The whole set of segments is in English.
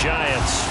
Giants.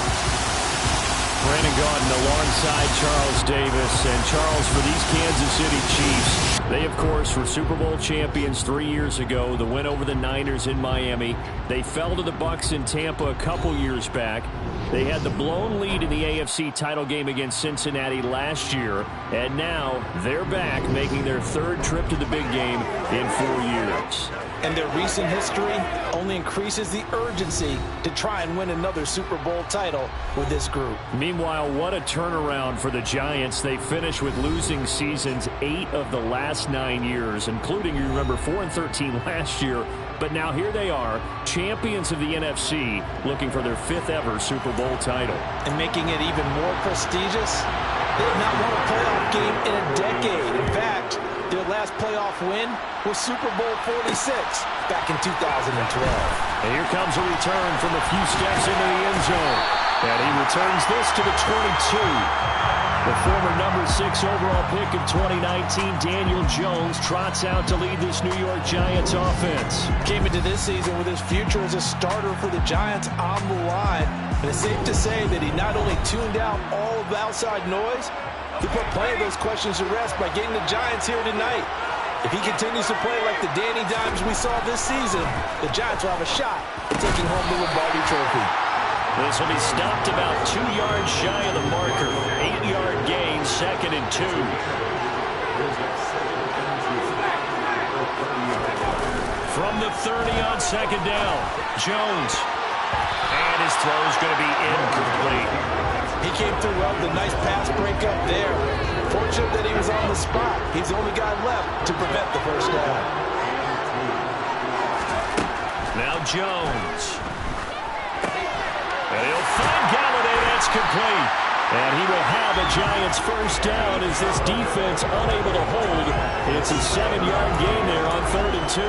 Brandon Gaudin alongside Charles Davis. And Charles, for these Kansas City Chiefs, they, of course, were Super Bowl champions 3 years ago. The win over the Niners in Miami. They fell to the Bucs in Tampa a couple years back. They had the blown lead in the AFC title game against Cincinnati last year. And now they're back, making their third trip to the big game in 4 years. And their recent history only increases the urgency to try and win another Super Bowl title with this group. Meanwhile, what a turnaround for the Giants. They finished with losing seasons 8 of the last 9 years, including, you remember, 4-13 last year. But now here they are, champions of the NFC, looking for their 5th ever Super Bowl title. And making it even more prestigious, they have not won a playoff game in a decade. In fact, their last playoff win was Super Bowl 46 back in 2012. And here comes a return from a few steps into the end zone. And he returns this to the 22. The former number 6 overall pick of 2019, Daniel Jones, trots out to lead this New York Giants offense. Came into this season with his future as a starter for the Giants on the line. And it's safe to say that he not only tuned out all of the outside noise, he put plenty of those questions to rest by getting the Giants here tonight. If he continues to play like the Danny Dimes we saw this season, the Giants will have a shot at taking home the Lombardi Trophy. This will be stopped about 2 yards shy of the marker. 8-yard gain, 2nd and 2. From the 30 on 2nd down, Jones. And his throw is going to be incomplete. He came through well with a nice pass breakup there. Fortunate that he was on the spot. He's the only guy left to prevent the first down. Now Jones. And he'll find Galladay. That's complete. And he will have a Giants first down as this defense unable to hold. It's a 7-yard gain there on 3rd and 2.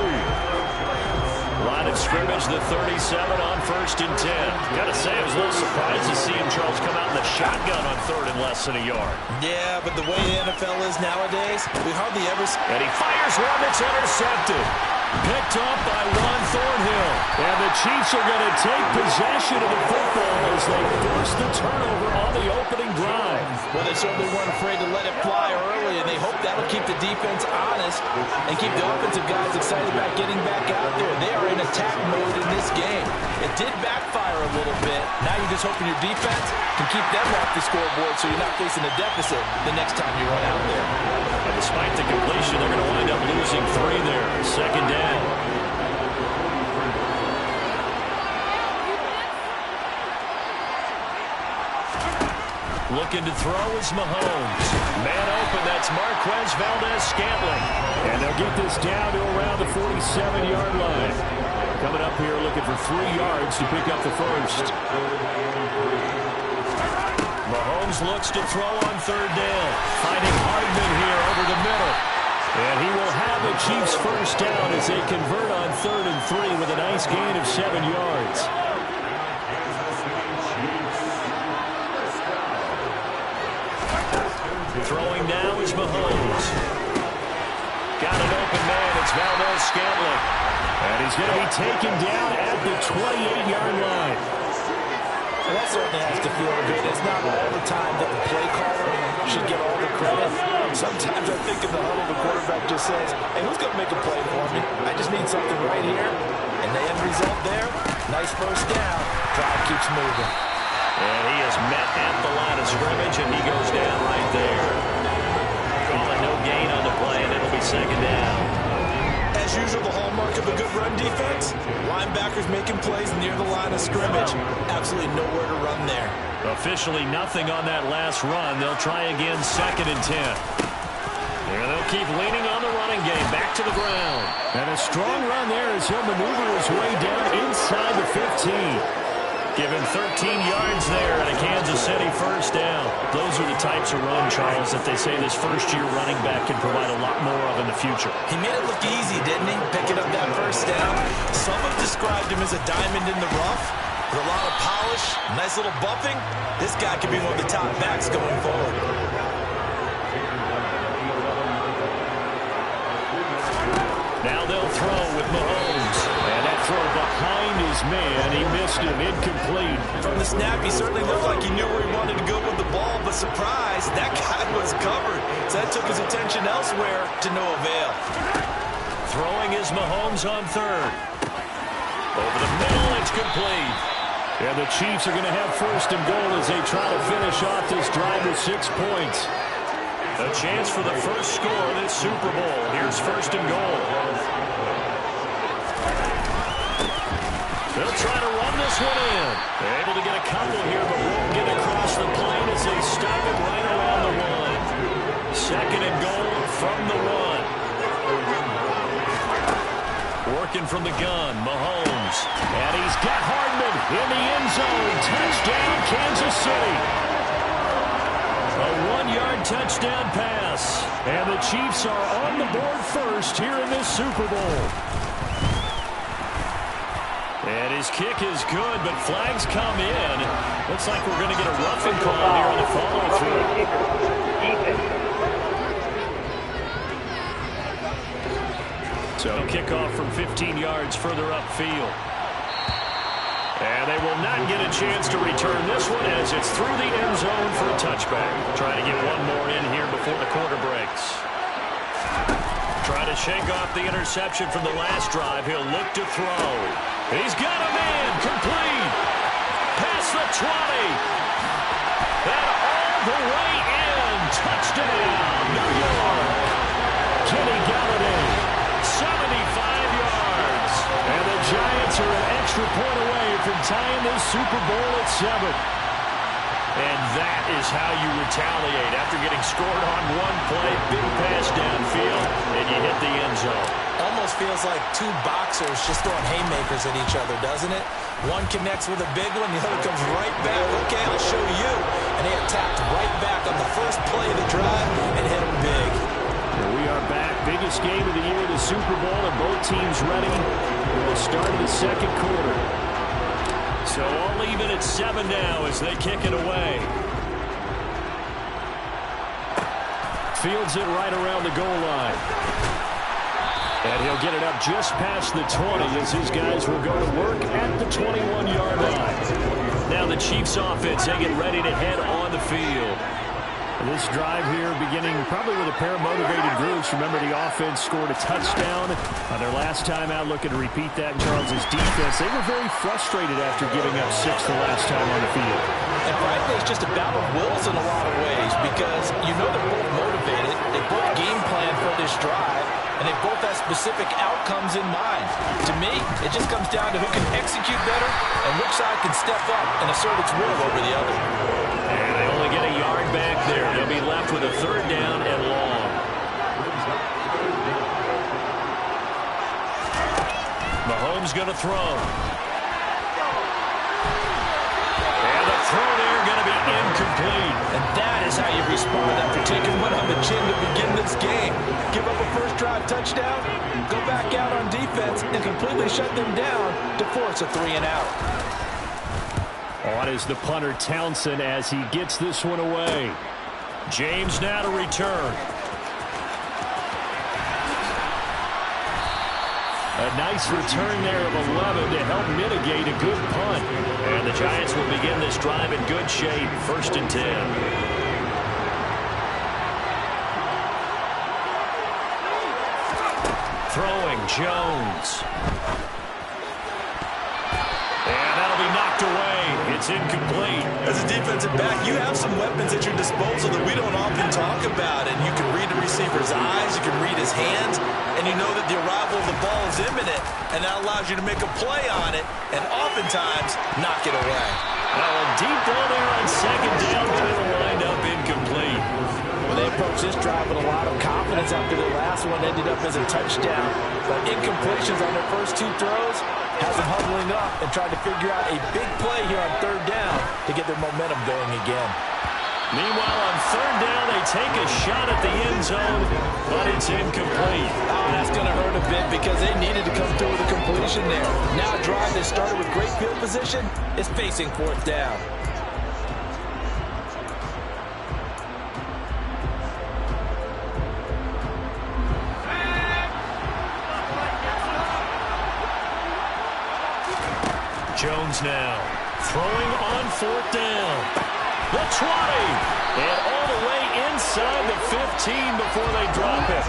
Line of scrimmage, the 37 on 1st and 10. Gotta say, I was a little surprised to see him, Charles, come out in the shotgun on 3rd and less than a yard. Yeah, but the way the NFL is nowadays, we hardly ever... And he fires one that's intercepted. Picked up by Juan Thornhill. And the Chiefs are going to take possession of the football as they force the turnover on the opening drive. Well, they certainly weren't afraid to let it fly early, and they hope that'll keep the defense honest and keep the offensive guys excited about getting back out there. They are in attack mode in this game. It did backfire a little bit. Now you're just hoping your defense can keep them off the scoreboard so you're not facing a deficit the next time you run out there. And despite the completion, they're going to wind up losing 3 there. 2nd down. Looking to throw is Mahomes. Man open, that's Marquez Valdes-Scantling. And they'll get this down to around the 47-yard line. Coming up here looking for 3 yards to pick up the first. Mahomes looks to throw on 3rd down. Finding Hardman here over the middle. And he will have the Chiefs first down as they convert on 3rd and 3 with a nice gain of 7 yards. Throwing now is Mahomes. Got an open man. It's Valdes-Scantling. And he's going to be taken down at the 28-yard line. Well, that certainly has to feel good. It's not all the time that the play caller should get all the credit. Sometimes I think in the huddle, the quarterback just says, hey, who's going to make a play for me? I just need something right here. And the end result there, nice first down. Drive keeps moving. And he is met at the line of scrimmage, and he goes down right there. Calling no gain on the play, and it'll be 2nd down. As usual, the hallmark of a good run defense, linebackers making plays near the line of scrimmage. Absolutely nowhere to run there. Officially nothing on that last run. They'll try again 2nd and 10. And they'll keep leaning on the running game. Back to the ground. And a strong run there as he'll maneuver his way down inside the 15. Given 13 yards there and a Kansas City first down. Those are the types of run, Charles, that they say this first-year running back can provide a lot more of in the future. He made it look easy, didn't he? Picking up that first down. Some have described him as a diamond in the rough. With a lot of polish, nice little buffing. This guy could be one of the top backs going forward. Now they'll throw with Mahomes. And that throw behind his man. He missed him. Incomplete. From the snap, he certainly looked like he knew where he wanted to go with the ball, but surprise, that guy was covered. So that took his attention elsewhere to no avail. Throwing is Mahomes on third. Over the middle, it's complete. And the Chiefs are going to have first and goal as they try to finish off this drive with 6 points. A chance for the first score of this Super Bowl. Here's first and goal. They'll try to run this one in. They're able to get a couple here, but won't get across the plane as they stop it right around the 1. Second and goal from the 1. Working from the gun, Mahomes. And he's got Hardman in the end zone. Touchdown, Kansas City. A 1-yard touchdown pass. And the Chiefs are on the board first here in this Super Bowl. And his kick is good, but flags come in. Looks like we're going to get a roughing call here on the follow-through. So kickoff from 15 yards further upfield. And they will not get a chance to return this one as it's through the end zone for a touchback. Trying to get one more in here before the quarter breaks. Trying to shake off the interception from the last drive. He'll look to throw. He's got a man. Complete. Past the 20. And all the way in. Touchdown, New York. Kenny Galladay. 75 yards. And the Giants are an extra point away from tying this Super Bowl at 7. And that is how you retaliate after getting scored on one play. Big pass downfield, and you hit the end zone. Almost feels like two boxers just throwing haymakers at each other, doesn't it? One connects with a big one, the other comes right back. Okay, I'll show you. And they attacked right back on the first play of the drive and hit them big. Here we are back. Biggest game of the year, the Super Bowl, and both teams ready for the start of the second quarter. So all even at 7 now as they kick it away. Fields it right around the goal line. And he'll get it up just past the 20 as his guys will go to work at the 21-yard line. Now the Chiefs offense, they get ready to head on the field. This drive here beginning probably with a pair of motivated groups. Remember, the offense scored a touchdown on their last time out, looking to repeat that in Charles's defense. They were very frustrated after giving up 6 the last time on the field. And frankly, it's just a battle of wills in a lot of ways because you know they're both motivated. They both game plan for this drive, and they both have specific outcomes in mind. To me, it just comes down to who can execute better and which side can step up and assert its will over the other. And they only get a yard back there. They'll be left with a 3rd down and long. Mahomes going to throw. And the throw there going to be incomplete. And that is how you respond after taking one on the chin to begin this game. Give up a first drive touchdown, go back out on defense, and completely shut them down to force a 3-and-out. On is the punter Townsend as he gets this one away. James now to return. A nice return there of 11 to help mitigate a good punt. And the Giants will begin this drive in good shape. 1st and 10. Throwing Jones. And that'll be knocked away. It's incomplete. As a defensive back, you have some weapons at your disposal that we don't often talk about. And you can read the receiver's eyes, you can read his hands, and you know that the arrival of the ball is imminent, and that allows you to make a play on it and oftentimes knock it away. Well, a deep ball there on 2nd down, but it'll wind up incomplete. Well, they approached this drive with a lot of confidence after their last one ended up as a touchdown. But incompletions on their first 2 throws has them huddling up and trying to figure out a big play here on 3rd down to get their momentum going again. Meanwhile, on 3rd down, they take a shot at the end zone, but it's incomplete. Oh, that's going to hurt a bit because they needed to come through with a completion there. Now a drive that started with great field position is facing 4th down. Mahomes now. Throwing on 4th down. The 20. And all the way inside the 15 before they drop it.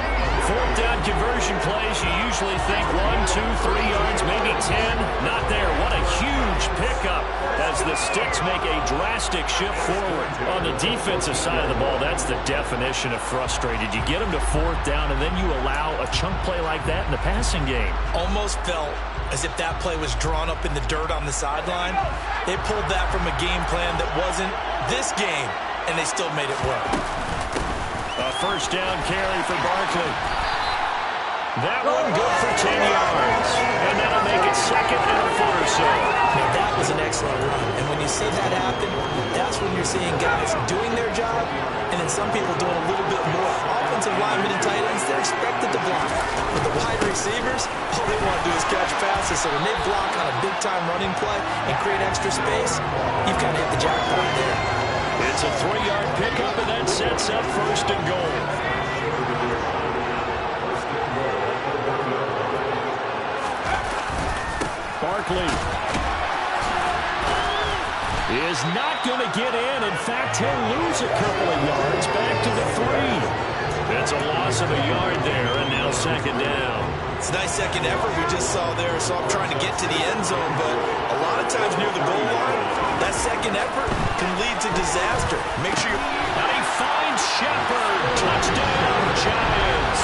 4th down conversion plays, you usually think 1, 2, 3 yards, maybe 10. Not there. What a huge pickup as the Sticks make a drastic shift forward. On the defensive side of the ball, that's the definition of frustrated. You get them to 4th down, and then you allow a chunk play like that in the passing game. Almost felt as if that play was drawn up in the dirt on the sideline. They pulled that from a game plan that wasn't this game, and they still made it work. A 1st down carry for Barkley. That one good for 10 yards. And that'll make it 2nd and a foot or so. Now that was an excellent run. And when you see that happen, that's when you're seeing guys doing their job and then some people doing a little bit more. Offensive linemen and tight ends, they're expected to block. But the wide receivers, all they want to do is catch passes. So when they block on a big-time running play and create extra space, you've kind of hit the jackpot there. It's a 3-yard pickup, and that sets up 1st and goal. Barkley is not going to get in. In fact, he'll lose a couple of yards back to the 3. That's a loss of a yard there, and now 2nd down. It's a nice second effort we just saw there. So I'm trying to get to the end zone, but a lot of times near the goal line, that second effort can lead to disaster. Make sure you're... Now he finds Shepard. Touchdown, Giants.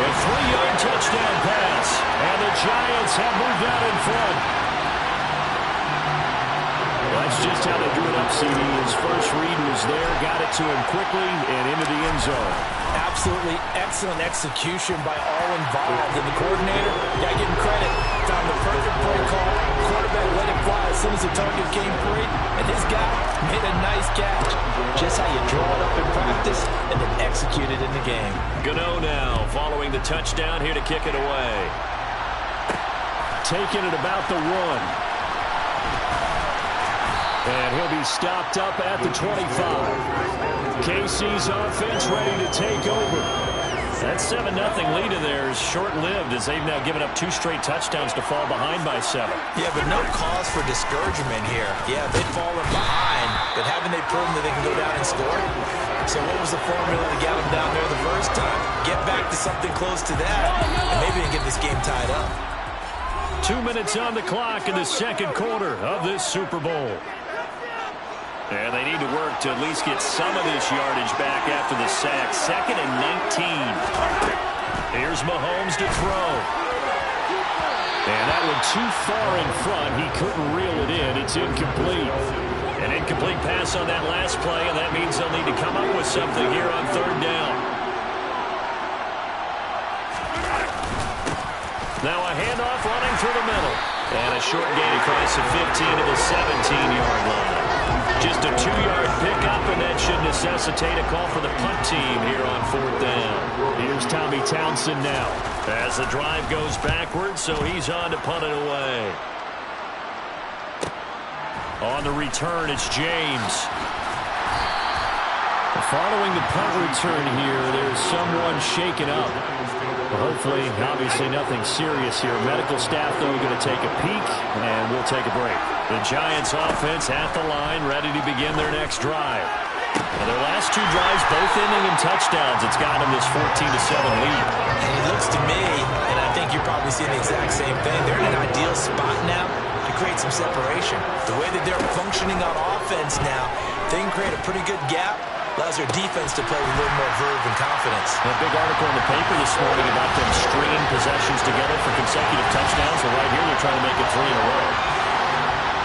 A 3-yard touchdown pass, and the Giants have moved out in front. That's just how they drew it up, CD. His first read was there, got it to him quickly, and into the end zone. Absolutely excellent execution by all involved. And the coordinator, got to give him credit. Found the perfect play call. Quarterback let it fly as soon as the target came free. And his guy made a nice catch. Just how you draw it up in practice and then execute it in the game. Gano now following the touchdown here to kick it away. Taking it about the 1. And he'll be stopped up at the 25. KC's offense ready to take over. That 7-0 lead of theirs short-lived as they've now given up 2 straight touchdowns to fall behind by 7. Yeah, but no cause for discouragement here. Yeah, they've fallen behind, but haven't they proven that they can go down and score? So what was the formula to get them down there the first time? Get back to something close to that, and maybe get this game tied up. 2 minutes on the clock in the 2nd quarter of this Super Bowl. And they need to work to at least get some of this yardage back after the sack. 2nd and 19. Here's Mahomes to throw. And that one too far in front. He couldn't reel it in. It's incomplete. An incomplete pass on that last play, and that means they'll need to come up with something here on 3rd down. Now a handoff running through the middle. And a short gain across the 15 to the 17-yard line. Just a 2-yard pickup, and that should necessitate a call for the punt team here on 4th down. Here's Tommy Townsend now as the drive goes backwards, so he's on to punt it away. On the return, it's James. Following the punt return here, there's someone shaken up. Hopefully, obviously nothing serious here. Medical staff, though, going to take a peek, and we'll take a break. The Giants offense at the line, ready to begin their next drive. Now, their last 2 drives, both ending in touchdowns. It's got them this 14-7 lead. And it looks to me, and I think you're probably seeing the exact same thing, they're in an ideal spot now to create some separation. The way that they're functioning on offense now, they can create a pretty good gap. Allows their defense to play with a little more verve and confidence. A big article in the paper this morning about them stringing possessions together for consecutive touchdowns. So right here, they're trying to make it 3 in a row.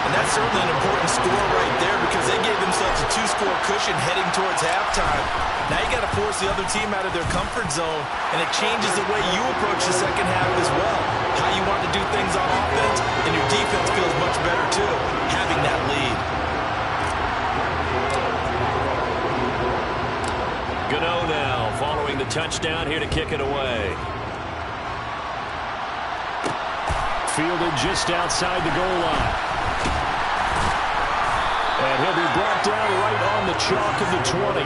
And that's certainly an important score right there because they gave themselves a 2-score cushion heading towards halftime. Now you got to force the other team out of their comfort zone, and it changes the way you approach the second half as well. How you want to do things on offense, and your defense feels much better too, having that lead. Gano now following the touchdown here to kick it away. Fielded just outside the goal line. And he'll be brought down right on the chalk of the 20.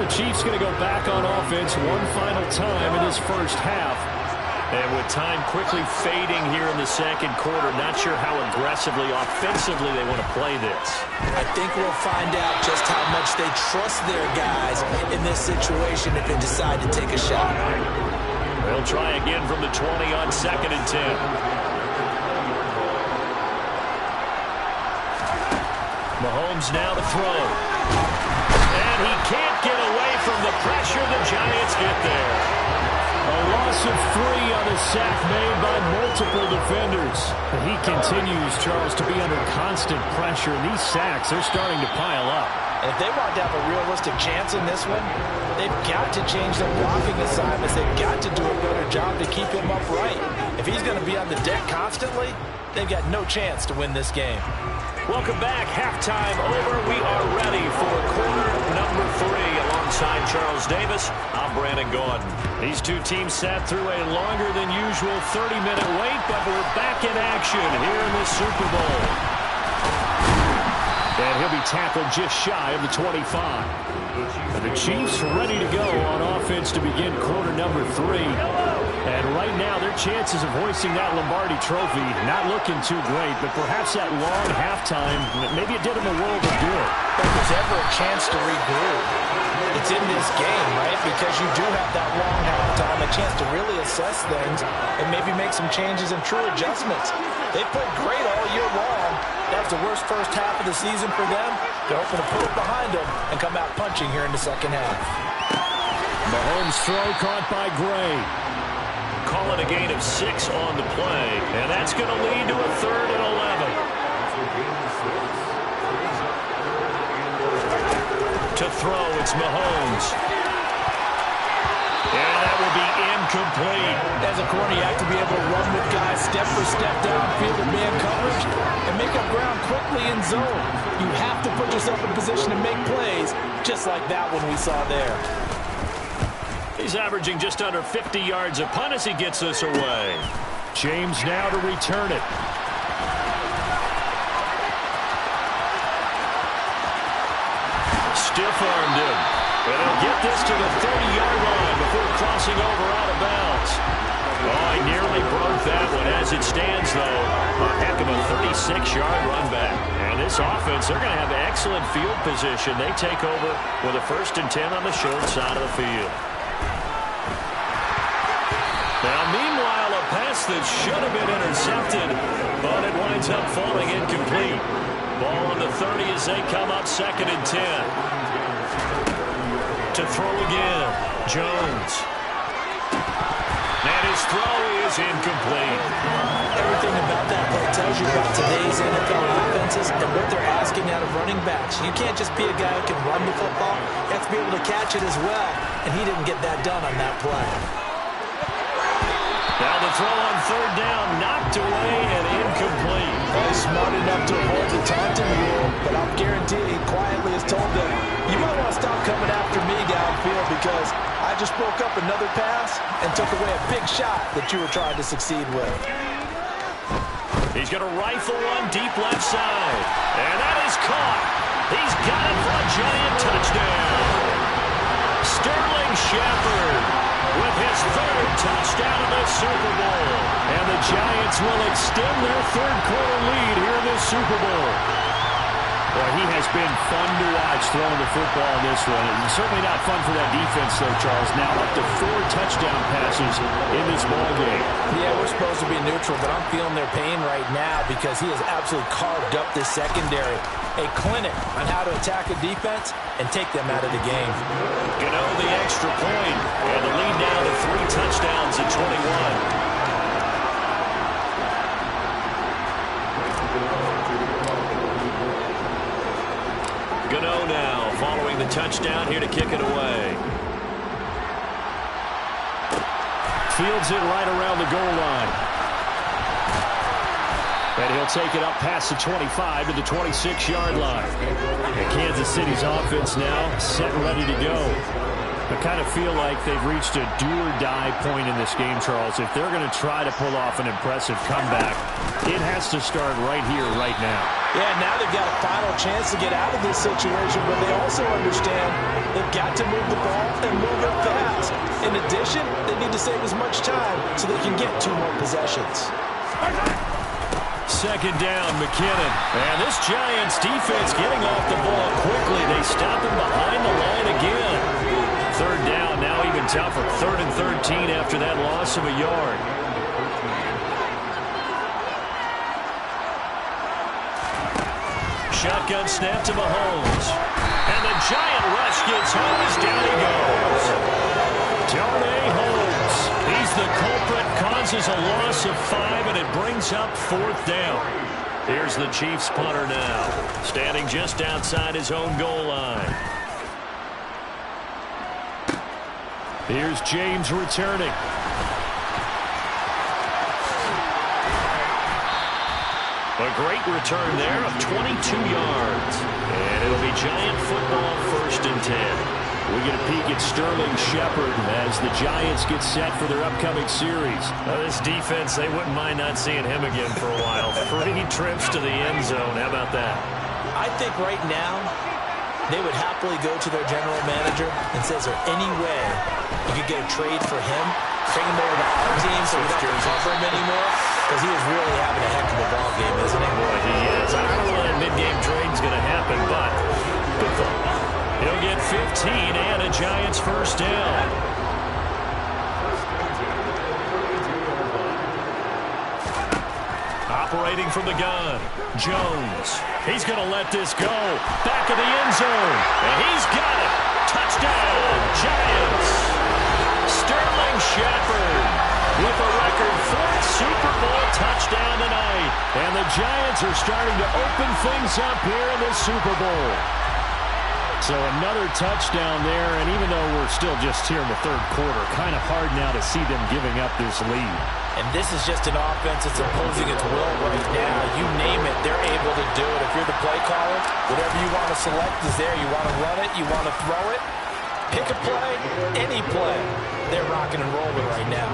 The Chiefs going to go back on offense one final time in this first half. And with time quickly fading here in the second quarter, not sure how aggressively, offensively they want to play this. I think we'll find out just how much they trust their guys in this situation if they decide to take a shot. They'll try again from the 20 on 2nd and 10. Mahomes now to throw. And he can't get away from the pressure. The Giants get there. A loss of 3 on a sack made by multiple defenders. And he continues, Charles, to be under constant pressure. And these sacks, they're starting to pile up. And if they want to have a realistic chance in this one, they've got to change their blocking assignments. They've got to do a better job to keep him upright. If he's going to be on the deck constantly, they've got no chance to win this game. Welcome back. Halftime over. We are ready for quarter number 3. Alongside Charles Davis, I'm Brandon Gaudin. These two teams sat through a longer than usual 30-minute wait, but we're back in action here in the Super Bowl. And he'll be tackled just shy of the 25. And the Chiefs ready to go on offense to begin quarter number 3. And right now, their chances of hoisting that Lombardi trophy not looking too great, but perhaps that long halftime, maybe it did them a world of good. If there's ever a chance to regroup, it's in this game, right? Because you do have that long halftime, a chance to really assess things and maybe make some changes and true adjustments. They played great all year long. That was the worst first half of the season for them. They're hoping to put it behind them and come out punching here in the second half. Mahomes' throw caught by Gray. Call it a gain of 6 on the play, and that's going to lead to a 3rd and 11. To throw, it's Mahomes. And that will be incomplete. As a corner, you have to be able to run with guys step for step downfield with man coverage and make up ground quickly in zone. You have to put yourself in position to make plays, just like that one we saw there. He's averaging just under 50 yards a punt as he gets this away. James now to return it. Stiff-armed him. And he'll get this to the 30-yard line before crossing over out of bounds. Oh, he nearly broke that one. As it stands, though, a heck of a 36-yard run back. And this offense, they're going to have excellent field position. They take over with a 1st and 10 on the short side of the field. Now, meanwhile, a pass that should have been intercepted, but it winds up falling incomplete. Ball on the 30 as they come up 2nd and 10. To throw again, Jones. And his throw is incomplete. Everything about that play tells you about today's NFL offenses and what they're asking out of running backs. You can't just be a guy who can run the football. You have to be able to catch it as well, and he didn't get that done on that play. Now the throw on 3rd down, knocked away and incomplete. Well, he's smart enough to avoid the taunting rule, but I'll guarantee he quietly has told them, you might want to stop coming after me downfield because I just broke up another pass and took away a big shot that you were trying to succeed with. He's going to rifle one deep left side, and that is caught. He's got it for a Giant touchdown. Sterling Shepard with his 3rd touchdown of the Super Bowl. And the Giants will extend their 3rd quarter lead here in the Super Bowl. Boy, he has been fun to watch throwing the football in this one. And certainly not fun for that defense, though, Charles. Now up to 4 touchdown passes in this ball game. Yeah, we're supposed to be neutral, but I'm feeling their pain right now because he has absolutely carved up this secondary. A clinic on how to attack a defense and take them out of the game. Gano the extra point, and the lead now to 3 touchdowns at 21. Gano now following the touchdown here to kick it away. Fields it right around the goal line. And he'll take it up past the 25 to the 26-yard line. And Kansas City's offense now set and ready to go. I kind of feel like they've reached a do-or-die point in this game, Charles. If they're going to try to pull off an impressive comeback, it has to start right here, right now. Yeah, now they've got a final chance to get out of this situation, but they also understand they've got to move the ball and move it fast. In addition, they need to save as much time so they can get 2 more possessions. Second down, McKinnon. And this Giants defense getting off the ball quickly. They stop him behind the line again. Third down, now even tougher. 3rd and 13 after that loss of a yard. Shotgun snap to Mahomes. And the Giant rush gets Holmes. Down he goes. Darnay Holmes. He's the culprit. Causes a loss of 5, and it brings up 4th down. Here's the Chiefs punter now. Standing just outside his own goal line. Here's James returning. A great return there of 22 yards. And it'll be Giant football, 1st and 10. We get a peek at Sterling Shepard as the Giants get set for their upcoming series. This defense, they wouldn't mind not seeing him again for a while. 3 trips to the end zone. How about that? I think right now they would happily go to their general manager and say, is there any way you could get a trade for him? Bring him over to our team so we don't have to cover him anymore? Because he is really having a heck of a ball game, isn't he? Boy, he is. I don't know that mid-game trade's going to happen, but good thought. He'll get 15 and a Giants 1st down. Operating from the gun, Jones. He's going to let this go. Back of the end zone. And he's got it. Touchdown, Giants. Sterling Shepard with a record 4th Super Bowl touchdown tonight. And the Giants are starting to open things up here in the Super Bowl. So another touchdown there, and even though we're still just here in the 3rd quarter, kind of hard now to see them giving up this lead. And this is just an offense that's imposing its will right now. You name it, they're able to do it. If you're the play caller, whatever you want to select is there. You want to run it, you want to throw it. Pick a play, any play. They're rocking and rolling right now.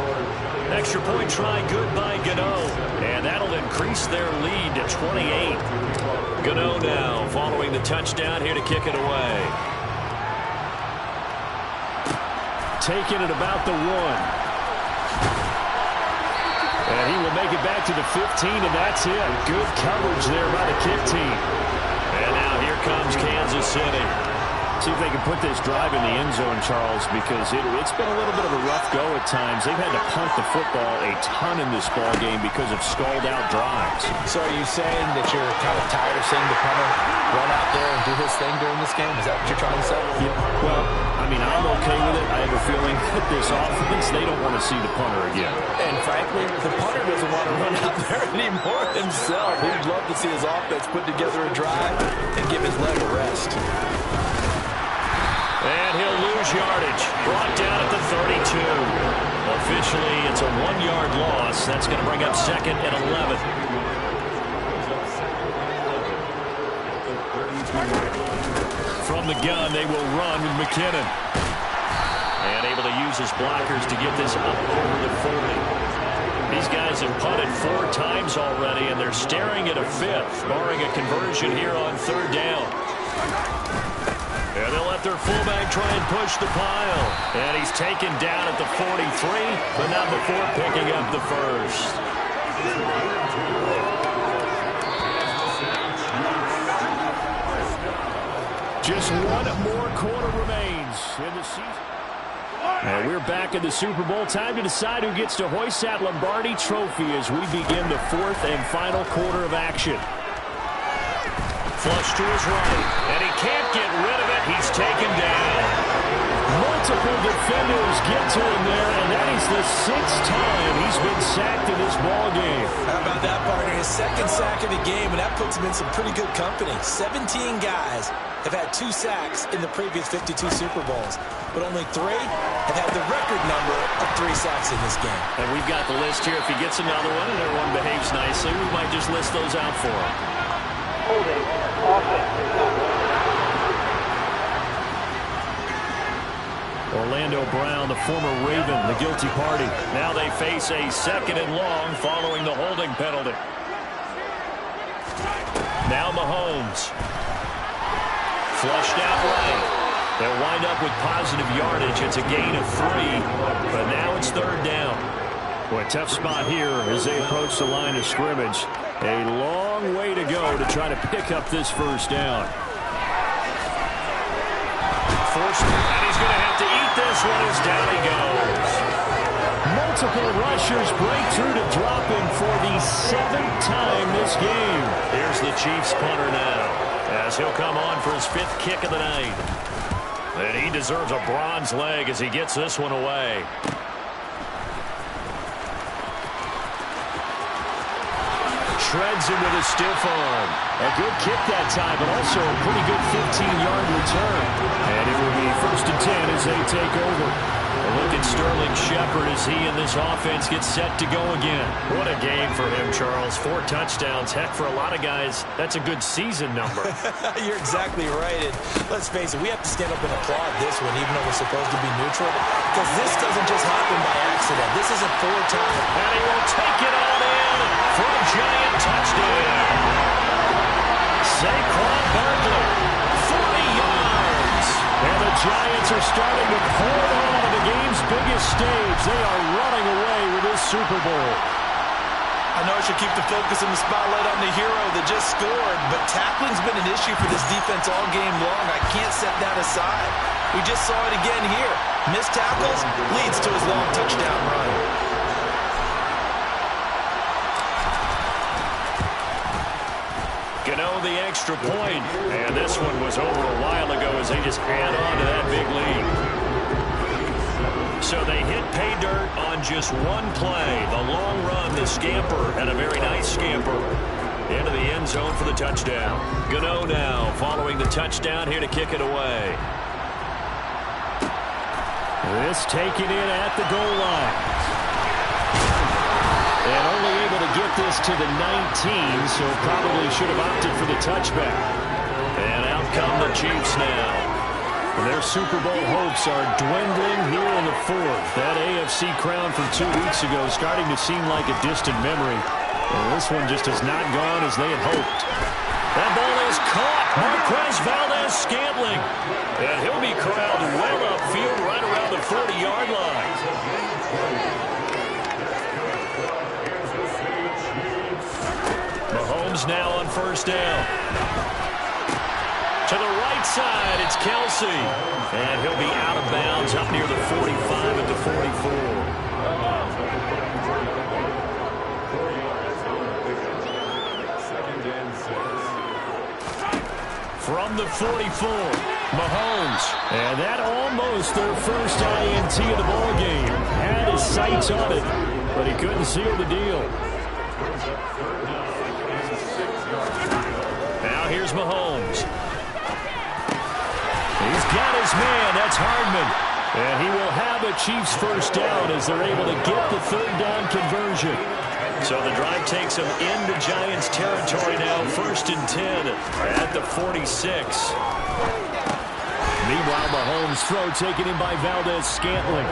Extra point try good by Gano. And that'll increase their lead to 28. Gano now following the touchdown here to kick it away. Taking it about the 1. And he will make it back to the 15, and that's it. Good coverage there by the kick team. And now here comes Kansas City. See if they can put this drive in the end zone, Charles, because it's been a little bit of a rough go at times. They've had to punt the football a ton in this ball game because of stalled-out drives. So are you saying that you're kind of tired of seeing the punter run out there and do his thing during this game? Is that what you're trying to say? Yeah, well, I mean, I'm okay with it. I have a feeling that this offense, they don't want to see the punter again. And frankly, the punter doesn't want to run out there anymore himself. He'd love to see his offense put together a drive and give his leg a rest. And he'll lose yardage. Brought down at the 32. Officially, it's a 1-yard loss. That's going to bring up 2nd and 11. From the gun, they will run with McKinnon. And able to use his blockers to get this up over the 40. These guys have punted 4 times already, and they're staring at a 5th, barring a conversion here on 3rd down. And they'll let their fullback try and push the pile. And he's taken down at the 43, but not before picking up the 1st. Just 1 more quarter remains in the season. And we're back in the Super Bowl. Time to decide who gets to hoist that Lombardi Trophy as we begin the 4th and final quarter of action. Flush to his right, and he can't get rid of it. He's taken down. Multiple defenders get to him there, and that is the 6th time he's been sacked in this ball game. How about that, partner? His 2nd sack of the game, and that puts him in some pretty good company. 17 guys have had 2 sacks in the previous 52 Super Bowls, but only 3 have had the record number of 3 sacks in this game. And we've got the list here. If he gets another one and everyone behaves nicely, we might just list those out for him. Holding offense. Orlando Brown, the former Raven, the guilty party. Now they face a 2nd and long following the holding penalty. Now Mahomes. Flushed out right. They'll wind up with positive yardage. It's a gain of 3, but now it's 3rd down. Boy, tough spot here as they approach the line of scrimmage. A long way to go to try to pick up this 1st down. Forced, and he's going to have to eat this one as down he goes. Multiple rushers break through to drop him for the 7th time this game. Here's the Chiefs punter now, as he'll come on for his 5th kick of the night. And he deserves a bronze leg as he gets this one away. Shreds him with a stiff arm. A good kick that time, but also a pretty good 15-yard return. And it will be 1st and 10 as they take over. A look at Sterling Shepard as he and this offense get set to go again. What a game for him, Charles. 4 touchdowns. Heck, for a lot of guys, that's a good season number. You're exactly right. And let's face it, we have to stand up and applaud this one, even though we're supposed to be neutral, because this doesn't just happen by accident. This isn't 4 times. And he will take it on in for a giant touchdown. Saquon Barkley, 40 yards. And the Giants are starting to pour it on the game's biggest stage. They are running away with this Super Bowl. I know I should keep the focus and the spotlight on the hero that just scored, but tackling's been an issue for this defense all game long. I can't set that aside. We just saw it again here. Missed tackles leads to his long touchdown run. Gano the extra point, and this one was over a while ago as they just add on to that big lead. So they hit pay dirt on just one play. The long run, the scamper, and a very nice scamper into the end zone for the touchdown. Gano now following the touchdown here to kick it away. This taken in at the goal line. And only able to get this to the 19, so probably should have opted for the touchback. And out come the Chiefs now. And their Super Bowl hopes are dwindling here in the 4th. That AFC crown from 2 weeks ago is starting to seem like a distant memory. And this one just has not gone as they had hoped. That ball is caught. Marquez Valdes-Scantling. And he'll be corralled well upfield right around the 40-yard line. Mahomes now on 1st down. To the right side, it's Kelsey. And he'll be out of bounds up near the 45 at the 44. From the 44, Mahomes. And that almost their first INT of the ballgame. Had his sights on it, but he couldn't seal the deal. Now here's Mahomes. He's got his man. That's Hardman. And he will have a Chiefs 1st down as they're able to get the 3rd down conversion. So the drive takes them into Giants territory now. 1st and 10 at the 46. Meanwhile, Mahomes' throw taken in by Valdes-Scantling.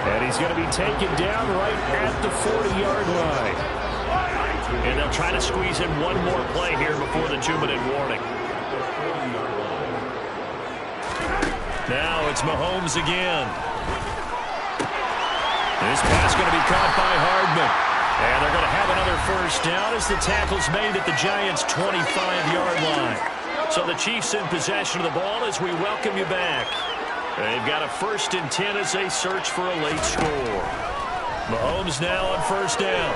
And he's going to be taken down right at the 40-yard line. And they'll try to squeeze in one more play here before the 2-minute warning. Now it's Mahomes again. This pass going to be caught by Hardman. And they're going to have another 1st down as the tackle's made at the Giants' 25-yard line. So the Chiefs in possession of the ball as we welcome you back. They've got a 1st and 10 as they search for a late score. Mahomes now on 1st down.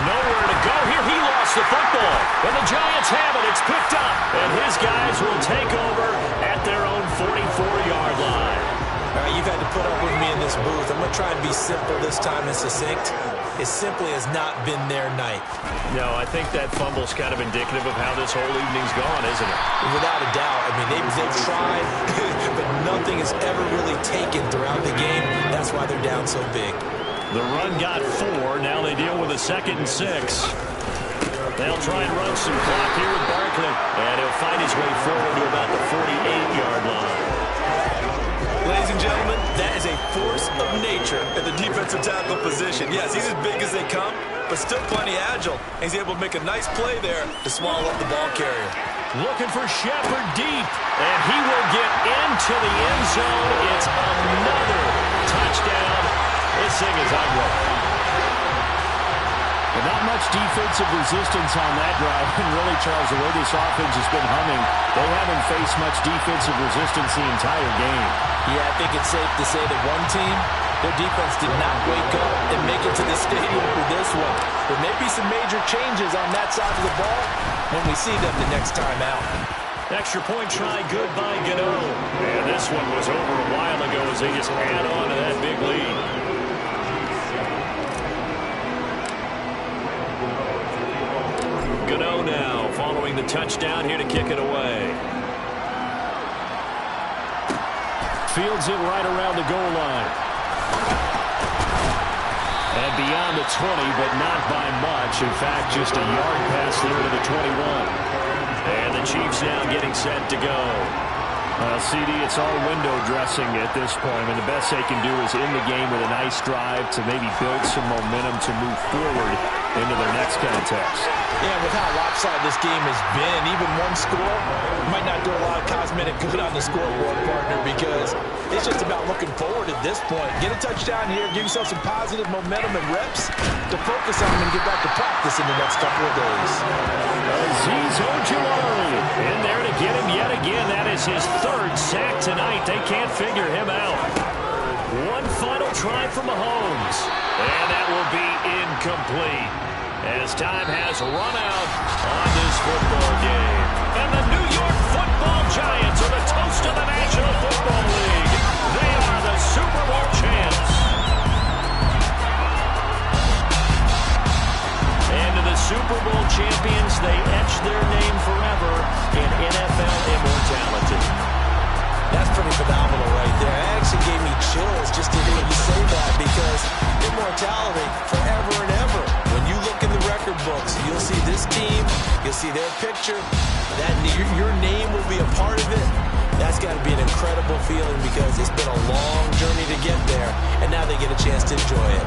Nowhere to go here. He lost the football. And the Giants have it. It's picked up. And his guys will take over at their own 44-yard line. All right, you've had to put up with me in this booth. I'm going to try and be simple this time and succinct. It simply has not been their night. No, I think that fumble's kind of indicative of how this whole evening's gone, isn't it? Without a doubt. I mean, they've tried, but nothing has ever really taken throughout the game. That's why they're down so big. The run got 4. Now they deal with a 2nd and 6. They'll try and run some clock here with Barkley. And he'll find his way forward to about the 48-yard line. Ladies and gentlemen, that is a force of nature at the defensive tackle position. Yes, he's as big as they come, but still plenty agile. And he's able to make a nice play there to swallow up the ball carrier. Looking for Shepard deep, and he will get into the end zone. It's another touchdown. This thing is ugly. But not much defensive resistance on that drive. And really, Charles, the way this offense has been humming, they haven't faced much defensive resistance the entire game. Yeah, I think it's safe to say that one team, their defense did not wake up and make it to the stadium for this one. There may be some major changes on that side of the ball when we see them the next time out. Extra point try good by Gano. And this one was over a while ago as they just add on to that big lead. Gano now following the touchdown here to kick it away. Fields it right around the goal line. And beyond the 20, but not by much. In fact, just a yard pass there to the 21. And the Chiefs now getting set to go. CD, it's all window dressing at this point. I mean, the best they can do is end the game with a nice drive to maybe build some momentum to move forward into their next contest. Yeah, with how lopsided this game has been, even one score might not do a lot of cosmetic good on the scoreboard, partner, because it's just about looking forward at this point. Get a touchdown here, give yourself some positive momentum and reps to focus on and get back to practice in the next couple of days. Azeez Ojulari in there to get him yet again. That is his third sack tonight. They can't figure him out. One final try for Mahomes, and that will be incomplete as time has run out on this football game. And the New York Football Giants are the toast of the National Football League. They are the Super Bowl champs. And to the Super Bowl champions, they etch their name forever in NFL immortality. That's pretty phenomenal right there. It actually gave me chills just to hear you say that, because immortality forever and ever. When you look in the record books, you'll see this team, you'll see their picture, that your name will be a part of it. That's got to be an incredible feeling, because it's been a long journey to get there, and now they get a chance to enjoy it.